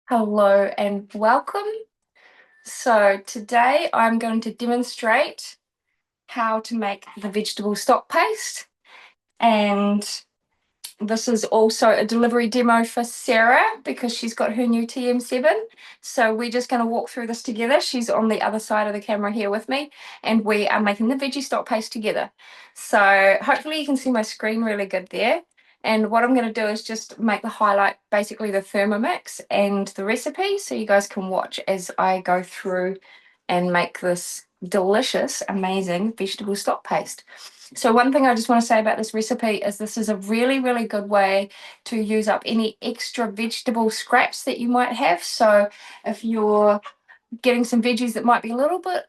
Hello and welcome. So today I'm going to demonstrate how to make the vegetable stock paste, and this is also a delivery demo for Sarah because she's got her new tm7. So we're just going to walk through this together. She's on the other side of the camera here with me, and we are making the veggie stock paste together. So hopefully you can see my screen really good there. And what I'm going to do is just make the highlight basically the Thermomix and the recipe so you guys can watch as I go through and make this delicious, amazing vegetable stock paste. So one thing I just want to say about this recipe is this is a really, really good way to use up any extra vegetable scraps that you might have. So if you're getting some veggies that might be a little bit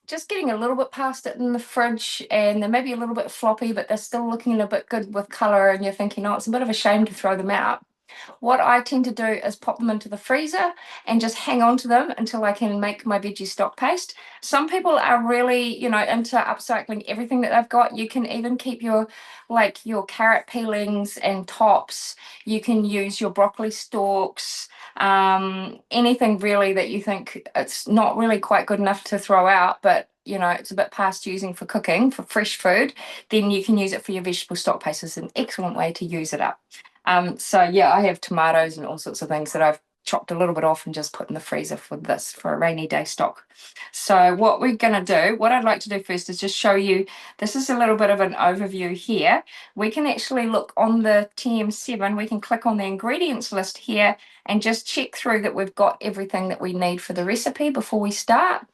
just getting a little bit past it in the fridge and they're maybe a little bit floppy, but they're still looking a bit good with color, and you're thinking, oh, it's a bit of a shame to throw them out. What I tend to do is pop them into the freezer and just hang on to them until I can make my veggie stock paste. Some people are really, into upcycling everything that they've got. You can even keep your carrot peelings and tops. You can use your broccoli stalks, anything really that you think it's not really quite good enough to throw out, but it's a bit past using for cooking, for fresh food, then you can use it for your vegetable stock paste. It's an excellent way to use it up. So yeah, I have tomatoes and all sorts of things that I've chopped a little bit off and just put in the freezer for a rainy day stock. So what we're going to do, what I'd like to do first is just show you, this is a little bit of an overview here. We can actually look on the tm7, we can click on the ingredients list here and just check through that we've got everything that we need for the recipe before we start.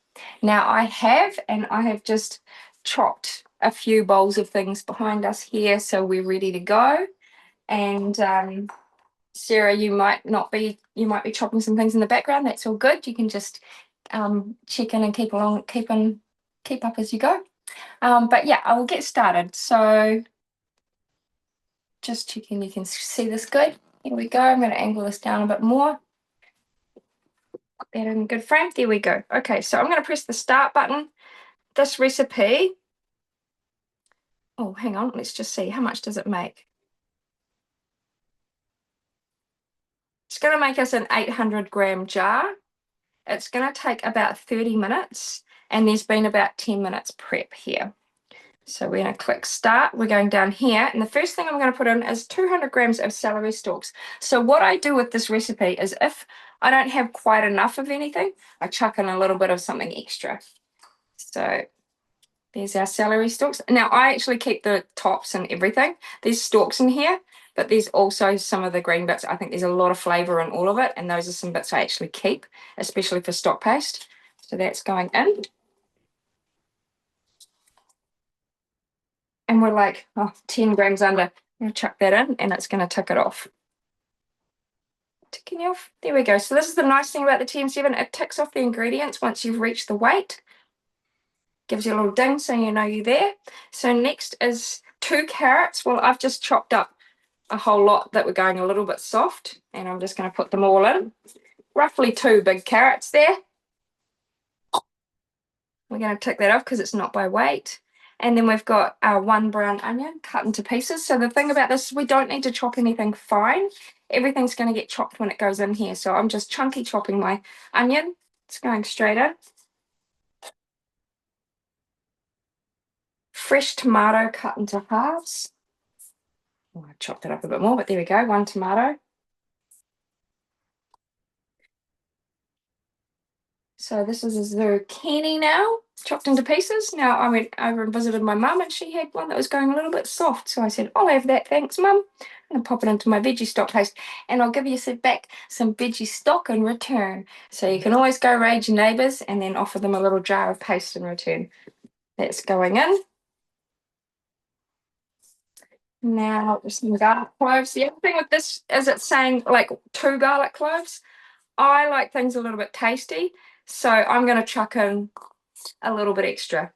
Now I have just chopped a few bowls of things behind us here, so we're ready to go. And Sarah, you might be chopping some things in the background. That's all good. You can just check in and keep up as you go. But yeah, I will get started. So just checking you can see this good. Here we go. I'm going to angle this down a bit more. Put that in a good frame. There we go. Okay, so I'm going to press the start button. This recipe. Oh, hang on. Let's just see. How much does it make? It's going to make us an 800-gram jar. It's going to take about 30 minutes, and there's been about 10 minutes prep here. So we're going to click start. We're going down here, and the first thing I'm going to put in is 200 grams of celery stalks. So what I do with this recipe is if I don't have quite enough of anything, I chuck in a little bit of something extra. So there's our celery stalks. Now I actually keep the tops and everything. There's stalks in here, but there's also some of the green bits. I think there's a lot of flavor in all of it, and those are some bits I actually keep, especially for stock paste. So that's going in. And we're like 10 grams under. I'm going to chuck that in, and it's going to tick it off. Ticking off. There we go. So this is the nice thing about the tm7. It ticks off the ingredients once you've reached the weight. Gives you a little ding so you know you're there. So next is 2 carrots. Well, I've just chopped up a whole lot that were going a little bit soft, and I'm just going to put them all in. Roughly 2 big carrots there. We're going to tick that off because it's not by weight. And then we've got our 1 brown onion cut into pieces. So the thing about this, we don't need to chop anything fine. Everything's going to get chopped when it goes in here. So I'm just chunky chopping my onion. It's going straight in. Fresh tomato cut into halves. Oh, I chopped it up a bit more, but there we go. 1 tomato. So this is a zucchini now, chopped into pieces. Now I went over and visited my mum, and she had one that was going a little bit soft. So I said, I'll have that, thanks, Mum. I'm going to pop it into my veggie stock paste, and I'll give you back some veggie stock in return. So you can always go raid your neighbours and then offer them a little jar of paste in return. That's going in. Now there's some garlic cloves. The other thing with this is it's saying like 2 garlic cloves. I like things a little bit tasty, so I'm going to chuck in a little bit extra.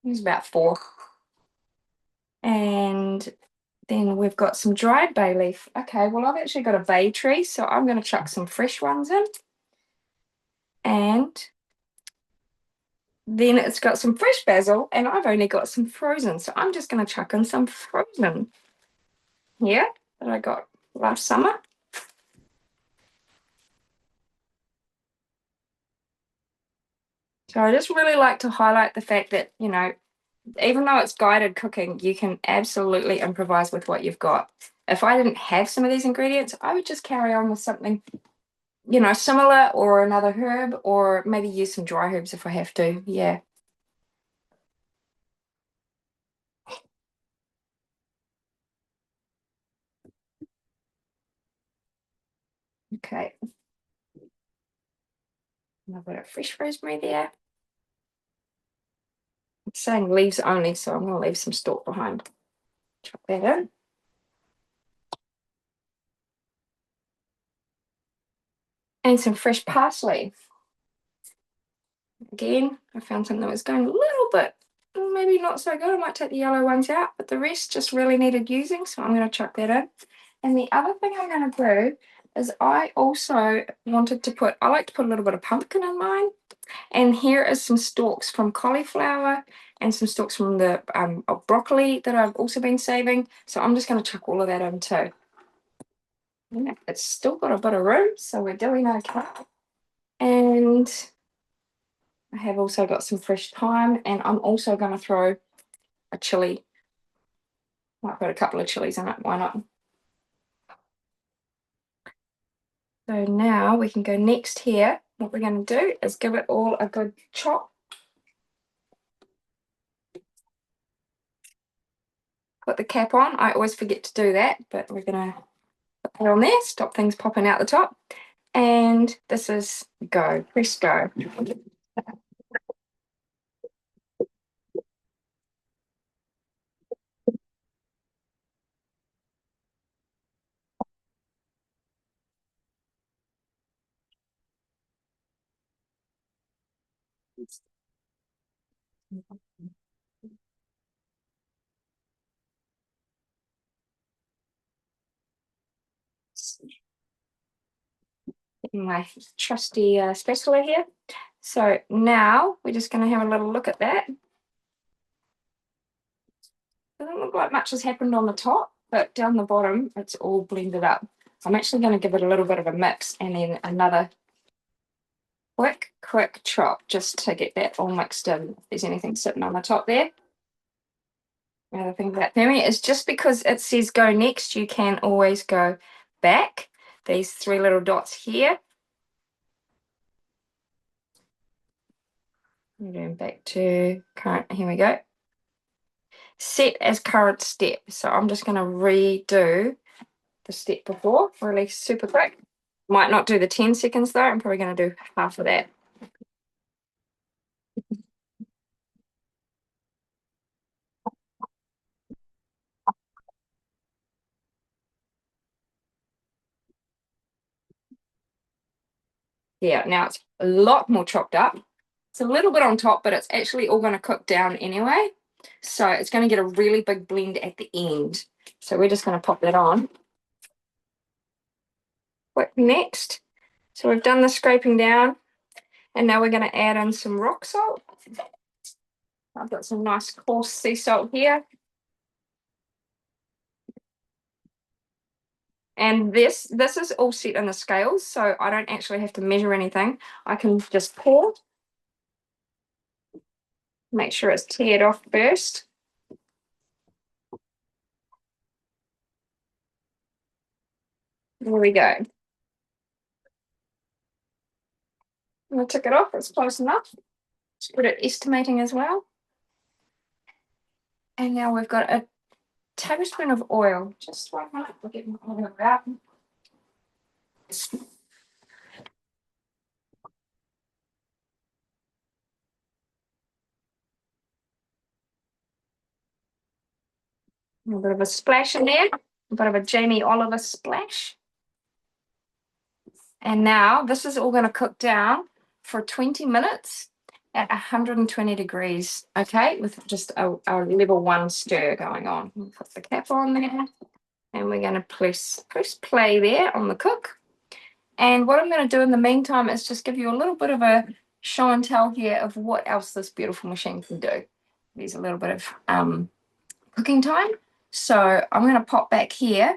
It's about 4. And then we've got some dried bay leaf. Okay, well, I've actually got a bay tree, so I'm going to chuck some fresh ones in. And then it's got some fresh basil, and I've only got some frozen, so I'm just going to chuck in some frozen here that I got last summer. So I just really like to highlight the fact that, you know, even though it's guided cooking, you can absolutely improvise with what you've got. If I didn't have some of these ingredients, I would just carry on with something, you know, similar, or another herb, or maybe use some dry herbs if I have to. Yeah. Okay. I've got a fresh rosemary there. It's saying leaves only, so I'm going to leave some stalk behind. Chop that in. And some fresh parsley. Again, I found something that was going a little bit, maybe not so good. I might take the yellow ones out, but the rest just really needed using, so I'm going to chuck that in. And the other thing I'm going to do is I also wanted to put, I like to put a little bit of pumpkin in mine. And here is some stalks from cauliflower and some stalks from the broccoli that I've also been saving. So I'm just going to chuck all of that in too. Yeah, it's still got a bit of room, so we're doing okay. And I have also got some fresh thyme, and I'm also going to throw a chili. Might put a couple of chilies in it, why not? So now we can go next here. What we're going to do is give it all a good chop. Put the cap on. I always forget to do that, but we're going to put that on there, stop things popping out the top. And this is go, press go. My trusty spatula here. So now we're just going to have a little look at that. Doesn't look like much has happened on the top, but down the bottom, it's all blended up. I'm actually going to give it a little bit of a mix and then another quick chop just to get that all mixed in. If there's anything sitting on the top there. The other thing about Pemi is just because it says go next, you can always go back. These three little dots here. We're going back to current, here we go. Set as current step. So I'm just going to redo the step before, really super quick. Might not do the 10 seconds though, I'm probably going to do half of that. Yeah, now it's a lot more chopped up. It's a little bit on top, but it's actually all going to cook down anyway. So it's going to get a really big blend at the end. So we're just going to pop that on. Quick next. So we've done the scraping down, and now we're going to add in some rock salt. I've got some nice coarse sea salt here. And this is all set in the scales, so I don't actually have to measure anything. I can just pour. Make sure it's teared off first. There we go. I'm going to tick it off, it's close enough. Just put it estimating as well. And now we've got a tablespoon of oil. Just 1 minute, we'll get my oil out. A bit of a splash in there, a bit of a Jamie Oliver splash. And now this is all going to cook down for 20 minutes at 120 degrees, okay, with just a level 1 stir going on. We'll put the cap on there, and we're going to press play there on the cook. And what I'm going to do in the meantime is just give you a little bit of a show and tell here of what else this beautiful machine can do. There's a little bit of cooking time. So I'm going to pop back here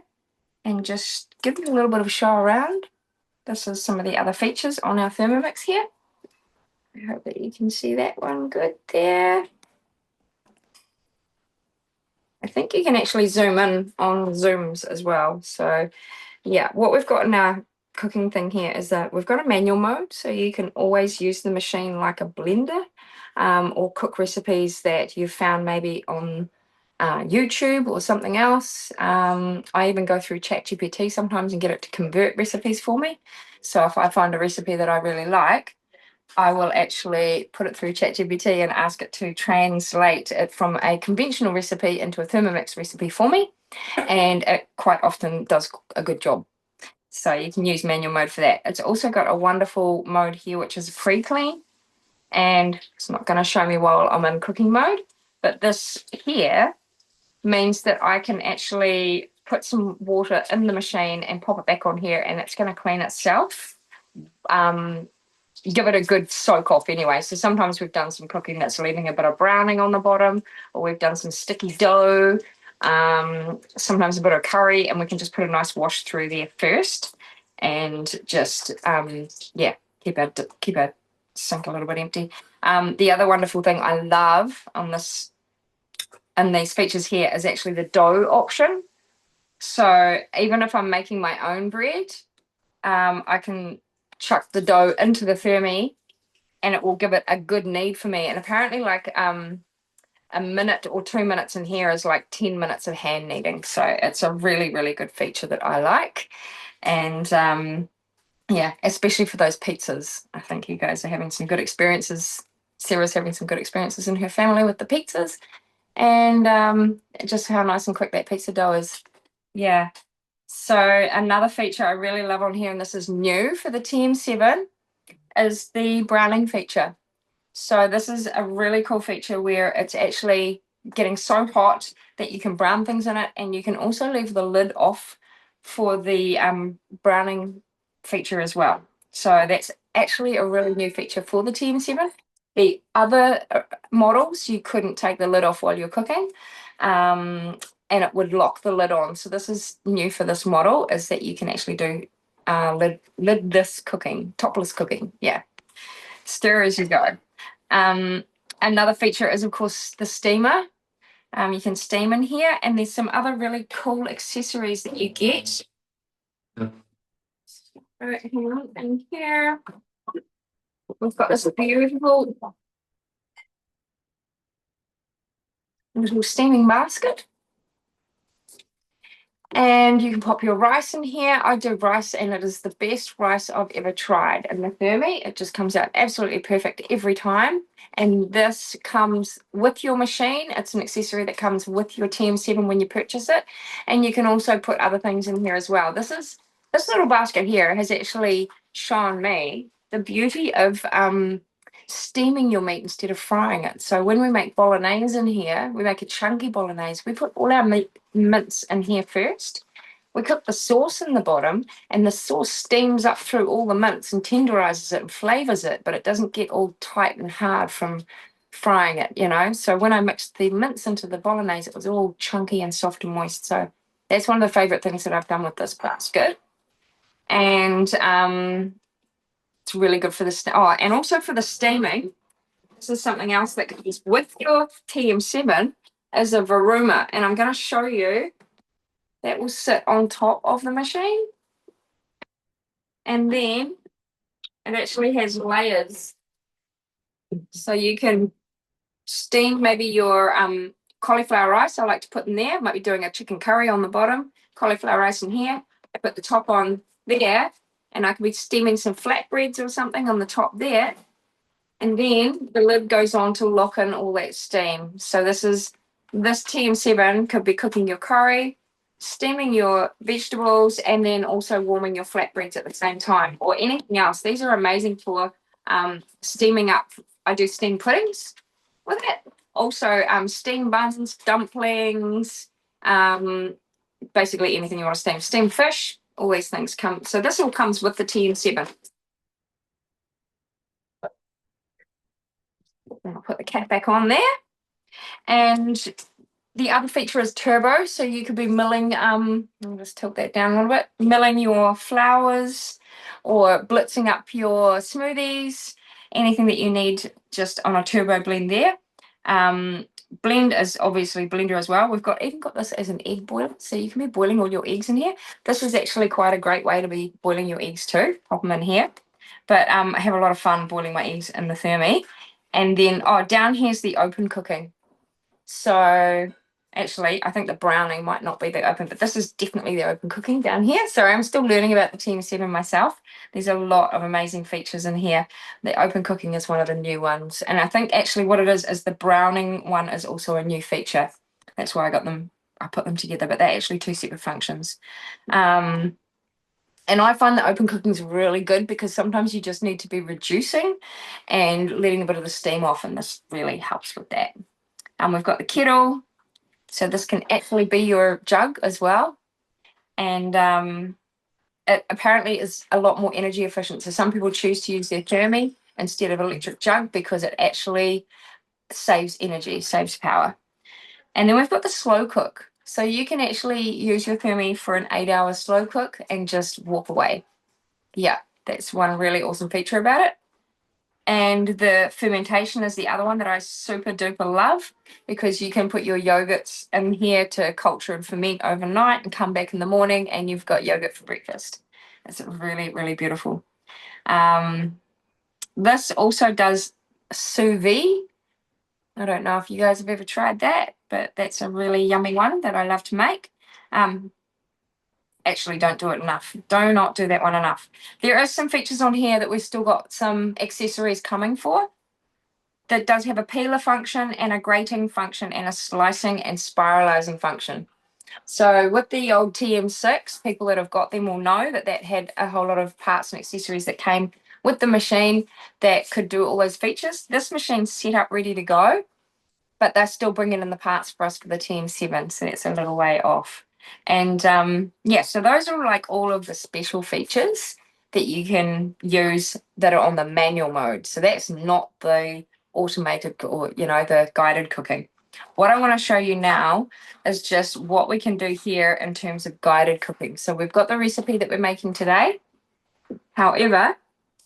and just give it a little bit of a show around. This is some of the other features on our Thermomix here. I hope that you can see that one good there. I think you can actually zoom in on zooms as well. So yeah, what we've got in our cooking thing here is that we've got a manual mode, so you can always use the machine like a blender, or cook recipes that you've found maybe on YouTube or something else. I even go through ChatGPT sometimes and get it to convert recipes for me. So if I find a recipe that I really like, I will actually put it through ChatGPT and ask it to translate it from a conventional recipe into a Thermomix recipe for me. And it quite often does a good job. So you can use manual mode for that. It's also got a wonderful mode here, which is pre-clean. And it's not going to show me while I'm in cooking mode. But this here means that I can actually put some water in the machine and pop it back on here, and it's going to clean itself. Give it a good soak off anyway. So sometimes we've done some cooking that's leaving a bit of browning on the bottom, or we've done some sticky dough, sometimes a bit of curry, and we can just put a nice wash through there first and just yeah, keep our sink a little bit empty. The other wonderful thing I love on this and these features here is actually the dough option. So even if I'm making my own bread, I can chuck the dough into the thermi and it will give it a good knead for me. And apparently like a minute or 2 minutes in here is like 10 minutes of hand kneading. So it's a really, really good feature that I like. And yeah, especially for those pizzas. I think you guys are having some good experiences. Sarah's having some good experiences in her family with the pizzas. And just how nice and quick that pizza dough is. Yeah. So another feature I really love on here, and this is new for the TM7, is the browning feature. So this is a really cool feature where it's actually getting so hot that you can brown things in it, and you can also leave the lid off for the browning feature as well. So that's actually a really new feature for the TM7. The other models, you couldn't take the lid off while you're cooking, and it would lock the lid on. So this is new for this model, is that you can actually do lidless cooking, topless cooking. Yeah, stir as you go. Another feature is, of course, the steamer. You can steam in here, and there's some other really cool accessories that you get. Right here and here. We've got this beautiful little steaming basket. And you can pop your rice in here. I do rice, and it is the best rice I've ever tried in the thermi. It just comes out absolutely perfect every time. And this comes with your machine. It's an accessory that comes with your TM7 when you purchase it. And you can also put other things in here as well. This little basket here has actually shown me the beauty of steaming your meat instead of frying it. So when we make bolognese in here, we make a chunky bolognese. We put all our mince in here first. We cook the sauce in the bottom, and the sauce steams up through all the mince and tenderizes it and flavors it, but it doesn't get all tight and hard from frying it, you know. So when I mixed the mince into the bolognese, it was all chunky and soft and moist. So that's one of the favorite things that I've done with this basket. And it's really good for the and also for the steaming. This is something else that comes with your TM7 is a varuma, and I'm going to show you. That will sit on top of the machine, and then it actually has layers, so you can steam maybe your cauliflower rice. I like to put in there. Might be doing a chicken curry on the bottom, cauliflower rice in here. I put the top on there, and I could be steaming some flatbreads or something on the top there. And then the lid goes on to lock in all that steam. So this TM7 could be cooking your curry, steaming your vegetables, and then also warming your flatbreads at the same time, or anything else. These are amazing for steaming up. I do steamed puddings with it. Also steamed buns, dumplings, basically anything you want to steam. Steamed fish, all these things come. So this all comes with the TM7. I'll put the cap back on there. And The other feature is turbo, so you could be milling, I'll just tilt that down a little bit, milling your flours or blitzing up your smoothies, anything that you need just on a turbo blend there. Blend is obviously blender as well. We've even got this as an egg boiler, so you can be boiling all your eggs in here. This is actually quite a great way to be boiling your eggs too. Pop them in here. But I have a lot of fun boiling my eggs in the thermi. And then, down here's the open cooking. So actually, I think the browning might not be the open, but this is definitely the open cooking down here. So I'm still learning about the TM7 myself. There's a lot of amazing features in here. The open cooking is one of the new ones. And I think actually what it is the browning one is also a new feature. That's why I put them together, but they're actually two separate functions. And I find that open cooking is really good because sometimes you just need to be reducing and letting a bit of the steam off, and this really helps with that. We've got the kettle, so this can actually be your jug as well. And it apparently is a lot more energy efficient. So some people choose to use their thermi instead of electric jug because it actually saves energy, saves power. And then we've got the slow cook. So you can actually use your thermi for an 8-hour slow cook and just walk away. Yeah, that's one really awesome feature about it. And the fermentation is the other one that I super duper love because you can put your yogurts in here to culture and ferment overnight and come back in the morning and you've got yogurt for breakfast. It's really, really beautiful. This also does sous vide. I don't know if you guys have ever tried that, but that's a really yummy one that I love to make. Actually, don't do it enough. Do not do that one enough. There are some features on here that we've still got some accessories coming for. That does have a peeler function and a grating function and a slicing and spiralizing function. So with the old TM6, people that have got them will know that had a whole lot of parts and accessories that came with the machine that could do all those features. This machine's set up ready to go, but they're still bringing in the parts for us for the TM7, so that's a little way off. And yeah, so those are like all of the special features that you can use that are on the manual mode. So that's not the automated or, the guided cooking. What I want to show you now is just what we can do here in terms of guided cooking. So we've got the recipe that we're making today. However,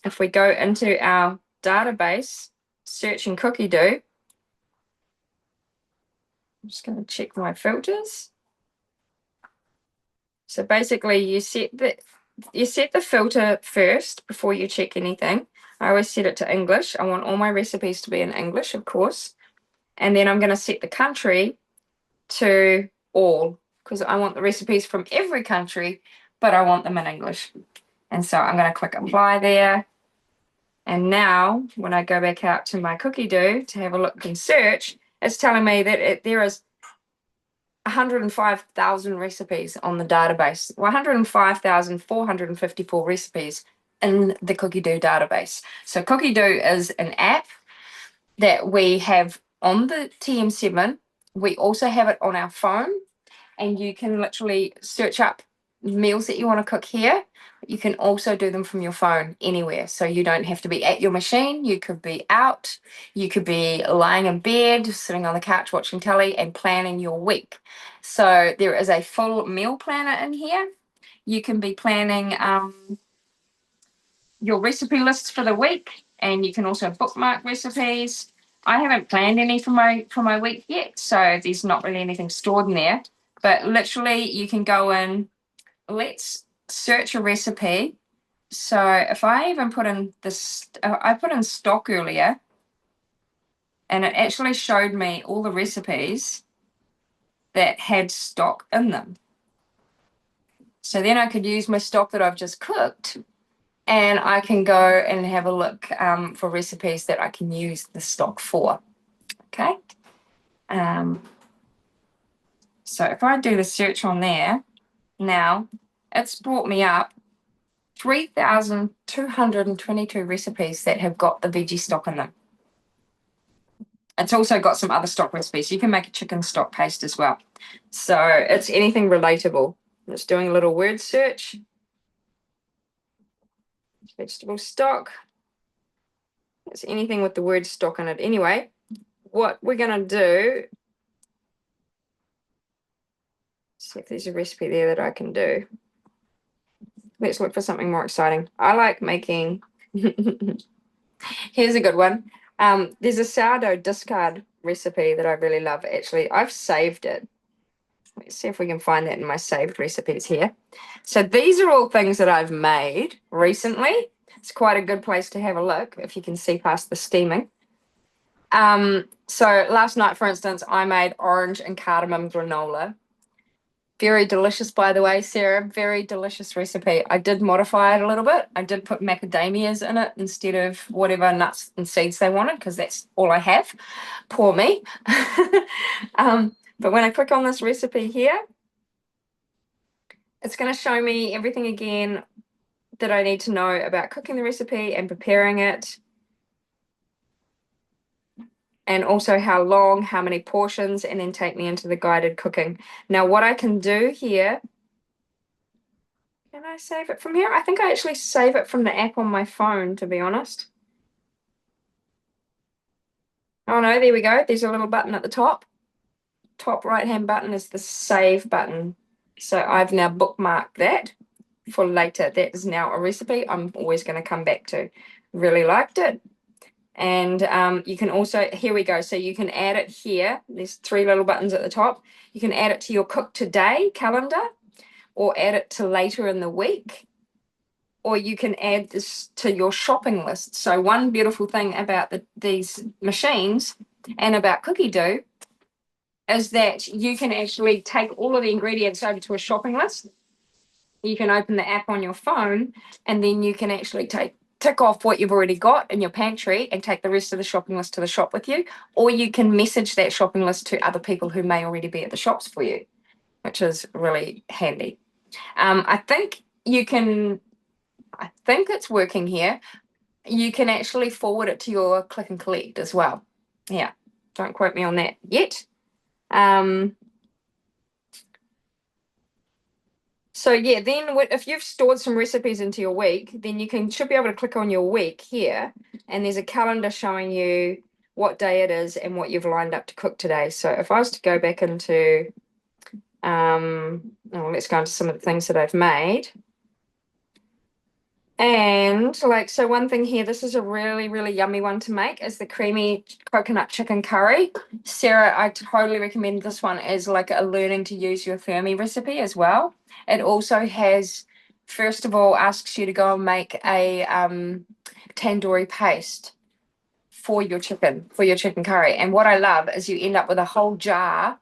if we go into our database, search in cookie dough, I'm just going to check my filters. So basically you set the filter first before you check anything. I always set it to English. I want all my recipes to be in English, of course. And then I'm going to set the country to all because I want the recipes from every country, but I want them in English. And so I'm going to click apply there. And now when I go back out to my cookie dough to have a look and search, it's telling me that there is 105,000 recipes on the database, 105,454 recipes in the Cookie Dough database. So Cookie Dough is an app that we have on the TM7. We also have it on our phone, and you can literally search up meals that you want to cook here. You can also do them from your phone anywhere. So you don't have to be at your machine. You could be out. You could be lying in bed, sitting on the couch watching telly and planning your week. So there is a full meal planner in here. You can be planning your recipe lists for the week, and you can also bookmark recipes. I haven't planned any for my week yet, so there's not really anything stored in there. But literally, you can go in. Let's search a recipe. So if I even put in this, I put in stock earlier, and it actually showed me all the recipes that had stock in them. So then I could use my stock that I've just cooked, and I can go and have a look for recipes that I can use the stock for. Okay. So if I do the search on there, now it's brought me up 3,222 recipes that have got the veggie stock in them. It's also got some other stock recipes. You can make a chicken stock paste as well. So it's anything relatable. It's doing a little word search. Vegetable stock. It's anything with the word stock in it. Anyway, what we're going to do See if there's a recipe there that I can do. Let's look for something more exciting. I like making, here's a good one. There's a sourdough discard recipe that I really love, actually. I've saved it. Let's see if we can find that in my saved recipes here. So these are all things that I've made recently. It's quite a good place to have a look if you can see past the steaming. So last night, for instance, I made orange and cardamom granola. Very delicious, by the way, Sarah. Very delicious recipe. I did modify it a little bit. I did put macadamias in it instead of whatever nuts and seeds they wanted, because that's all I have. Poor me. But when I click on this recipe here, it's going to show me everything again that I need to know about cooking the recipe and preparing it. And also how long, how many portions, and then take me into the guided cooking. Now, what I can do here, can I save it from here? I think I actually save it from the app on my phone, to be honest. Oh no, there we go. There's a little button at the top. Top right-hand button is the save button. So I've now bookmarked that for later. That is now a recipe I'm always going to come back to. Really liked it. And you can also, here we go. So you can add it here. There's 3 little buttons at the top. You can add it to your cook today calendar, or add it to later in the week, or you can add this to your shopping list. So one beautiful thing about these machines and about cookie dough is that you can actually take all of the ingredients over to a shopping list. You can open the app on your phone, and then you can actually tick off what you've already got in your pantry and take the rest of the shopping list to the shop with you, or you can message that shopping list to other people who may already be at the shops for you, which is really handy. I think it's working here. You can actually forward it to your click and collect as well. Yeah, don't quote me on that yet. So yeah, then if you've stored some recipes into your week, then you should be able to click on your week here, and there's a calendar showing you what day it is and what you've lined up to cook today. So if I was to go back into, let's go into some of the things that I've made. And so one thing here, this is a really, really yummy one to make, is the creamy coconut chicken curry. Sarah, I totally recommend this one as like a learning to use your thermi recipe as well. It also has, first of all, asks you to go and make a tandoori paste for your chicken curry. And what I love is you end up with a whole jar,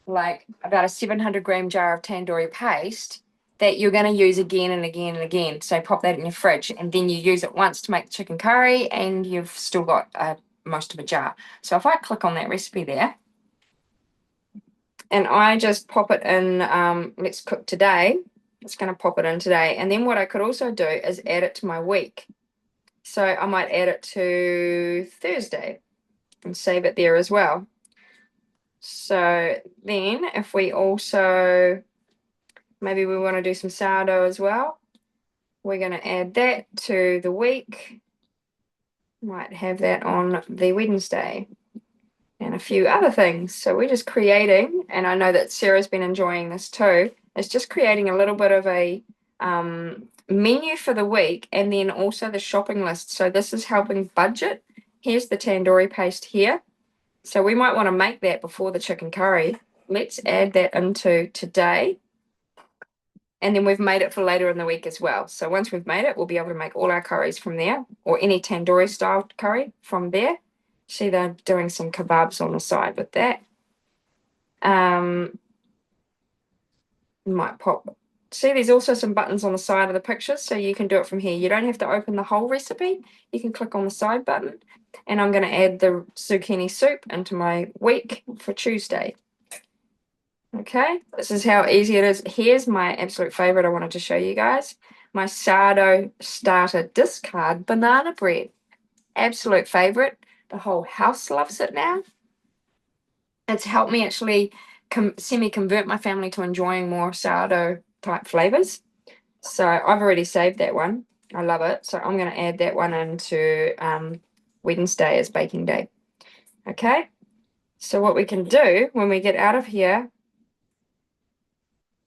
like about a 700-gram jar of tandoori paste, that you're going to use again and again and again. So pop that in your fridge, and then you use it once to make the chicken curry, and you've still got most of a jar. So if I click on that recipe there, and I just pop it in, let's cook today, it's going to pop it in today. And then what I could also do is add it to my week. So I might add it to Thursday and save it there as well. So then if we also, maybe we want to do some sourdough as well, we're going to add that to the week. Might have that on the Wednesday, and a few other things. So we're just creating, and I know that Sarah's been enjoying this too, it's just creating a little bit of a menu for the week, and then also the shopping list. So this is helping budget. Here's the tandoori paste here. So we might want to make that before the chicken curry. Let's add that into today. And then we've made it for later in the week as well. So once we've made it, we'll be able to make all our curries from there, or any tandoori style curry from there. See, they're doing some kebabs on the side with that. Might pop. See, there's also some buttons on the side of the pictures, so you can do it from here. You don't have to open the whole recipe. You can click on the side button. And I'm going to add the zucchini soup into my week for Tuesday. Okay, this is how easy it is. Here's my absolute favorite I wanted to show you guys. My sourdough starter discard banana bread. Absolute favorite. The whole house loves it now. It's helped me actually semi-convert my family to enjoying more sourdough type flavors. So I've already saved that one. I love it. So I'm going to add that one into Wednesday as baking day. Okay, so what we can do when we get out of here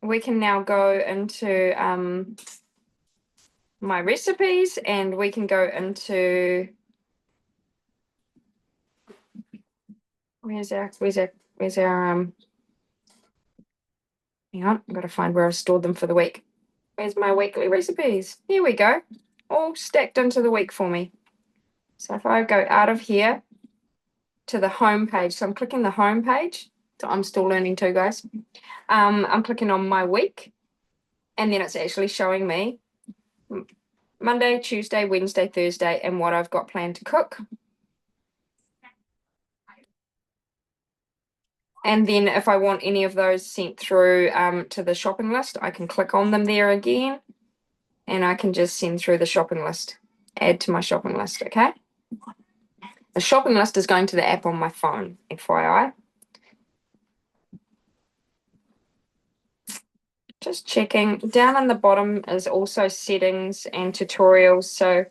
we can now go into my recipes, and we can go into where's our hang on, I've got to find where I've stored them for the week. Where's my weekly recipes? Here we go. All stacked into the week for me. So if I go out of here to the home page, so I'm clicking the home page. So I'm still learning too, guys. I'm clicking on my week, and then it's actually showing me Monday, Tuesday, Wednesday, Thursday, and what I've got planned to cook. And then if I want any of those sent through to the shopping list, I can click on them there again, and I can just send through the shopping list, add to my shopping list, okay? The shopping list is going to the app on my phone, FYI. Just checking. Down on the bottom is also settings and tutorials. So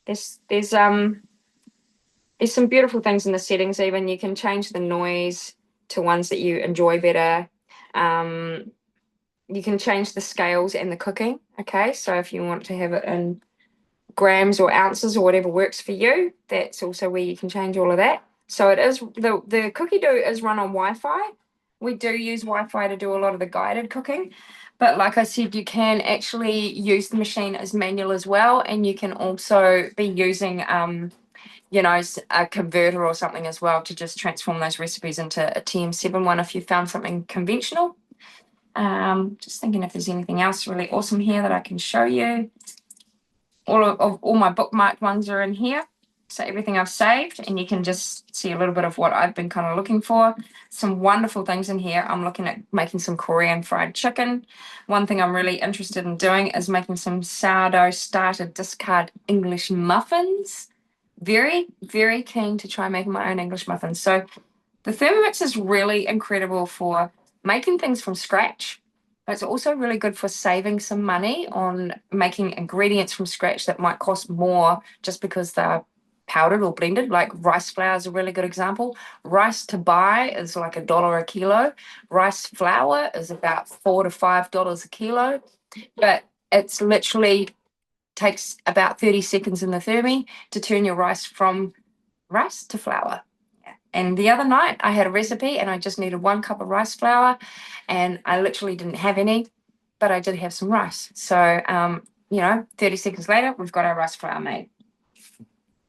there's some beautiful things in the settings. Even you can change the noise to ones that you enjoy better. You can change the scales and the cooking. Okay, so if you want to have it in grams or ounces or whatever works for you, that's also where you can change all of that. So it is the cookie dough is run on Wi-Fi. We do use Wi-Fi to do a lot of the guided cooking, but like I said, you can actually use the machine as manual as well, and you can also be using you know, a converter or something as well to just transform those recipes into a TM7 one if you found something conventional. Just thinking if there's anything else really awesome here that I can show you. All my bookmarked ones are in here. So everything I've saved, and you can just see a little bit of what I've been kind of looking for. Some wonderful things in here. I'm looking at making some Korean fried chicken. One thing I'm really interested in doing is making some sourdough starter discard English muffins. Very, very keen to try making my own English muffins. So the Thermomix is really incredible for making things from scratch. But it's also really good for saving some money on making ingredients from scratch that might cost more just because they're powdered or blended. Like rice flour is a really good example. Rice to buy is like $1 a kilo. Rice flour is about $4 to $5 a kilo. But it's literally takes about 30 seconds in the thermi to turn your rice from rice to flour. And the other night I had a recipe and I just needed 1 cup of rice flour, and I literally didn't have any, but I did have some rice. So, you know, 30 seconds later, we've got our rice flour made.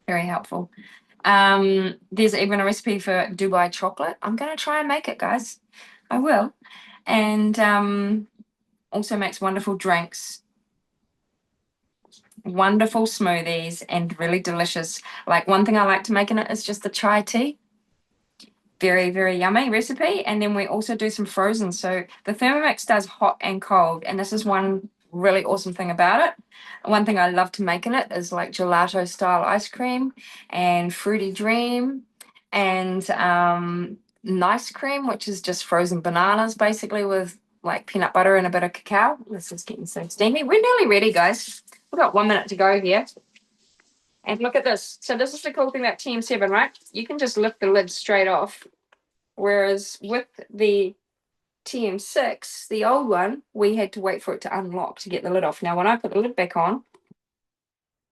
Very helpful. There's even a recipe for Dubai chocolate. I'm going to try and make it, guys. I will. And also makes wonderful drinks, wonderful smoothies, and really delicious. Like one thing I like to make in it is just the chai tea. Very, very yummy recipe. And then we also do some frozen. So the Thermomix does hot and cold. And this is one really awesome thing about it. One thing I love to make in it is like gelato style ice cream and fruity dream and nice cream, which is just frozen bananas basically with like peanut butter and a bit of cacao. This is getting so steamy. We're nearly ready, guys. We've got 1 minute to go here. And look at this. So this is the cool thing about TM7, right? You can just lift the lid straight off. Whereas with the TM6, the old one, we had to wait for it to unlock to get the lid off. Now, when I put the lid back on,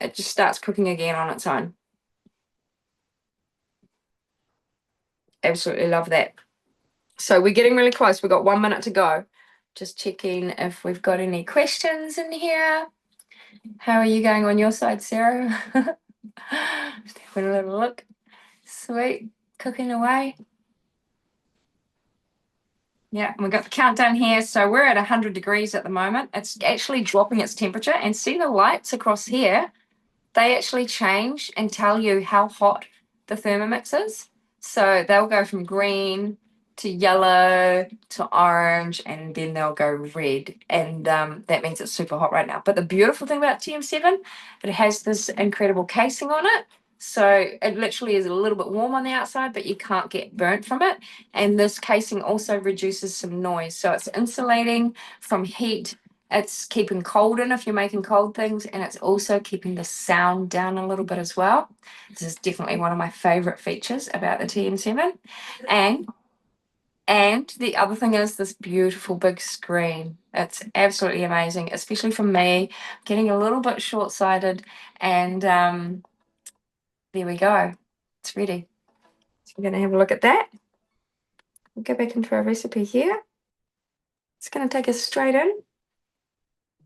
it just starts cooking again on its own. Absolutely love that. So we're getting really close. We've got 1 minute to go. Just checking if we've got any questions in here. How are you going on your side, Sarah? Just having a little look. Sweet. Cooking away. Yeah, and we've got the countdown here. So we're at 100 degrees at the moment. It's actually dropping its temperature. And see the lights across here? They actually change and tell you how hot the Thermomix is. So they'll go from green to yellow to orange, and then they'll go red. And that means it's super hot right now. But the beautiful thing about TM7, it has this incredible casing on it. So it literally is a little bit warm on the outside, but you can't get burnt from it. And this casing also reduces some noise. So it's insulating from heat. It's keeping cold in if you're making cold things, and it's also keeping the sound down a little bit as well. This is definitely one of my favorite features about the TM7. And And the other thing is this beautiful big screen. It's absolutely amazing, especially for me, getting a little bit short-sighted. And there we go. It's ready. So we're going to have a look at that. We'll go back into our recipe here. It's going to take us straight in.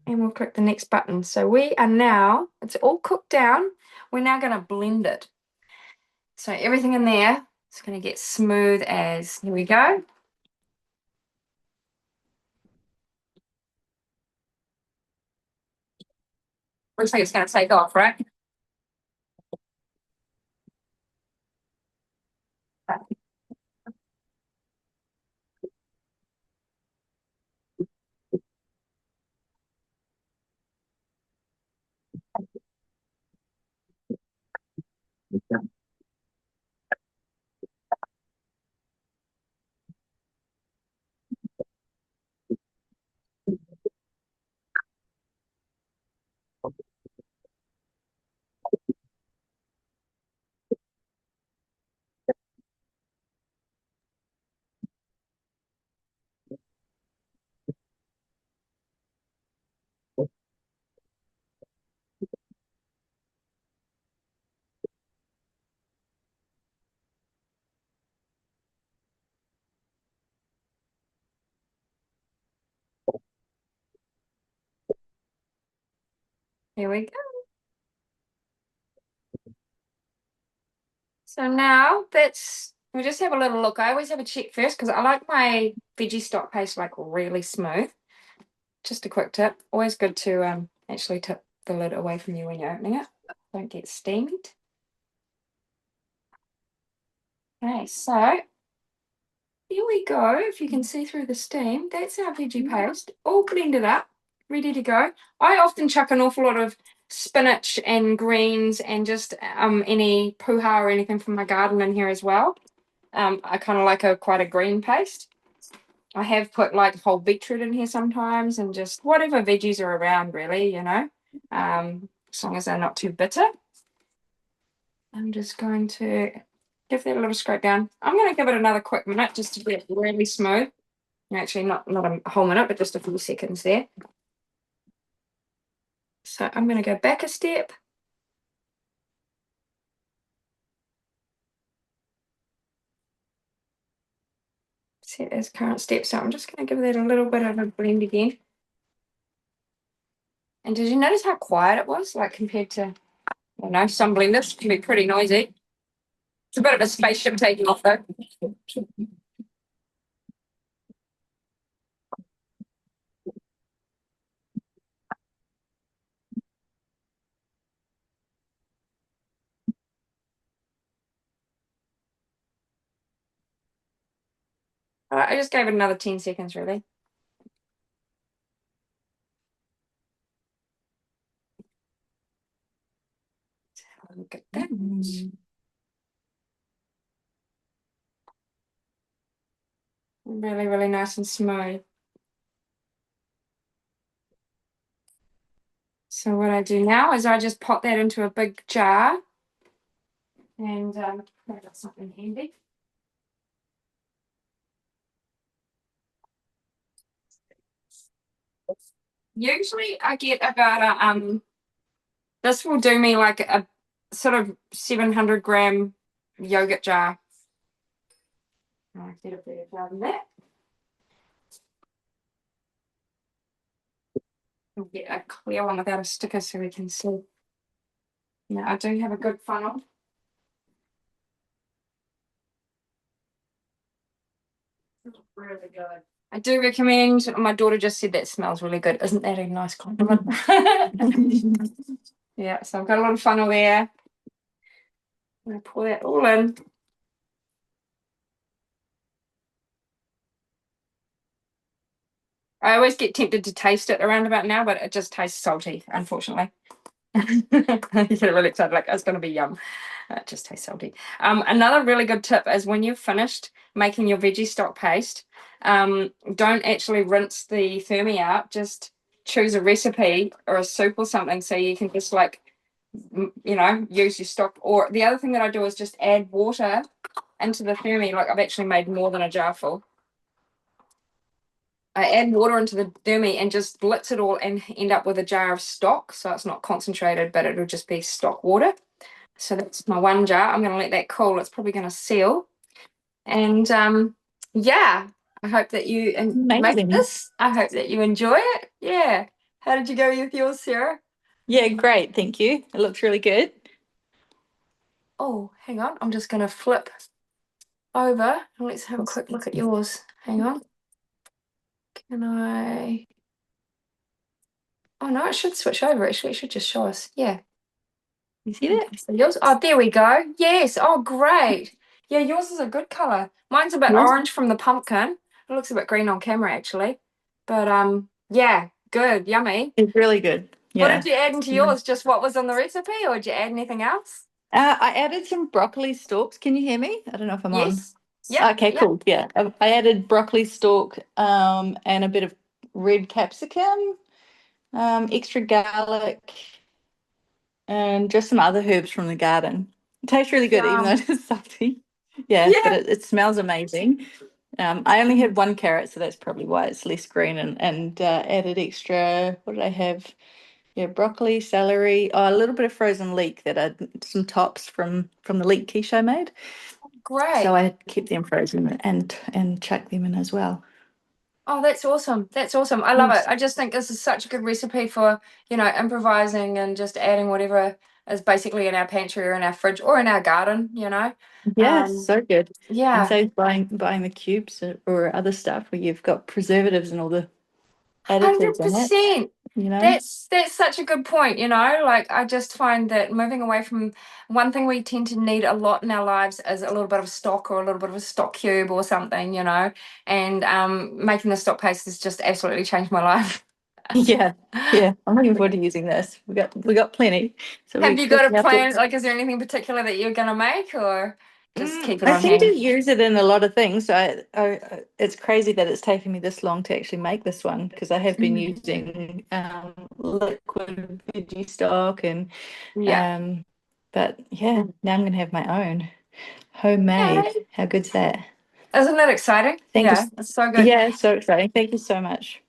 And we'll click the next button. So we are now, it's all cooked down. We're now going to blend it. So everything in there is going to get smooth as, here we go. Looks like it's going to take off, right? Here we go. So now we'll just have a little look. I always have a check first because I like my veggie stock paste like really smooth. Just a quick tip. Always good to actually tip the lid away from you when you're opening it. Don't get steamed. Okay, so here we go. If you can see through the steam, that's our veggie paste all blended up, ready to go. I often chuck an awful lot of spinach and greens and just any puha or anything from my garden in here as well. I kind of like quite a green paste. I have put like whole beetroot in here sometimes and just whatever veggies are around really, as long as they're not too bitter. I'm just going to give that a little scrape down. I'm going to give it another quick minute just to get really smooth. Actually, not a whole minute, but just a few seconds there. So I'm going to go back a step. Set as current step. So I'm just going to give that a little bit of a blend again. And did you notice how quiet it was? Like compared to, some blenders can be pretty noisy. It's a bit of a spaceship taking off though. All right, I just gave it another 10 seconds really. Look at that. Really, really nice and smooth. So what I do now is I just pop that into a big jar and put something handy. Usually I get about this will do me like a sort of 700-gram yogurt jar. I'll get a bigger jar than that. We'll get a clear one without a sticker so we can see. Now I do have a good funnel. Really good. I do recommend, my daughter just said that smells really good. Isn't that a nice compliment? Yeah, so I've got a little funnel there. I'm going to pour that all in. I always get tempted to taste it around about now, but it just tastes salty, unfortunately. I get really excited, like it's going to be yum. It just tastes salty. Another really good tip is when you've finished making your veggie stock paste, don't actually rinse the thermi out. Just choose a recipe or a soup or something so you can just use your stock. Or the other thing that I do is just add water into the thermi. Like I've actually made more than a jar full. I add water into the thermi and just blitz it all and end up with a jar of stock. So it's not concentrated, but it'll just be stock water. So that's my one jar. I'm going to let that cool. It's probably going to seal. And yeah, I hope that you make Amazing. this. I hope that you enjoy it. Yeah. How did you go with yours, Sarah? Yeah, great. Thank you. It looks really good. Oh, hang on. I'm just going to flip over and let's have a quick look at yours. Hang on. Can I? Oh no, it should switch over. Actually, it should just show us. Yeah. You see Okay, that? so yours. Oh, there we go. Yes. Oh, great. Yeah, yours is a good color. Mine's a bit Yes. orange from the pumpkin. It looks a bit green on camera actually. But yeah, good, yummy. It's really good. What Yeah. did you add into yours? Just what was on the recipe, or did you add anything else? I added some broccoli stalks. Can you hear me? I don't know if I'm on. Yes. Yep. Okay, Yep. cool. Yeah. I added broccoli stalk and a bit of red capsicum, extra garlic, and just some other herbs from the garden. It tastes really good, even though Yum. it's salty. Yeah, but Yeah. it smells amazing. I only had one carrot, so that's probably why it's less green, and added extra. What did I have? Yeah, broccoli, celery, oh, a little bit of frozen leek that I some tops from the leek quiche I made. So Great. I kept them frozen and chuck them in as well. Oh, that's awesome. That's awesome. I love it. Yes. I just think this is such a good recipe for, improvising and just adding whatever is basically in our pantry or in our fridge or in our garden. Yes, Um, so good. And yeah, so buying the cubes or other stuff where you've got preservatives and all the additives in it, 100%. you know? That's such a good point. Like I just find that moving away from one thing we tend to need a lot in our lives is a little bit of stock or a little bit of a stock cube or something. And making the stock paste has just absolutely changed my life. Yeah, yeah. I'm looking forward to using this. We got plenty. So we're Have you got a cooking up plan? it. Like, is there anything particular that you're gonna make, or just keep it I on seem to hand? use it in a lot of things. So it's crazy that it's taken me this long to actually make this one because I have been Mm. using liquid veggie stock and Yeah. um, but yeah, now I'm gonna have my own homemade. Yay. How good's that? Isn't that exciting? Thank you. Yeah, it's so good. Yeah, it's so exciting. Thank you so much.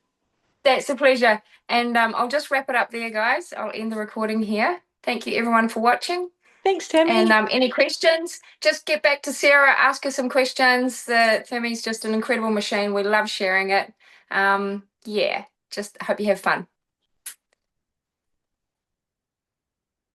That's a pleasure. And I'll just wrap it up there, guys. I'll end the recording here. Thank you, everyone, for watching. Thanks, And Tammy. any questions, just get back to Sarah, ask her some questions. The Thermy's just an incredible machine. We love sharing it. Yeah, just hope you have fun.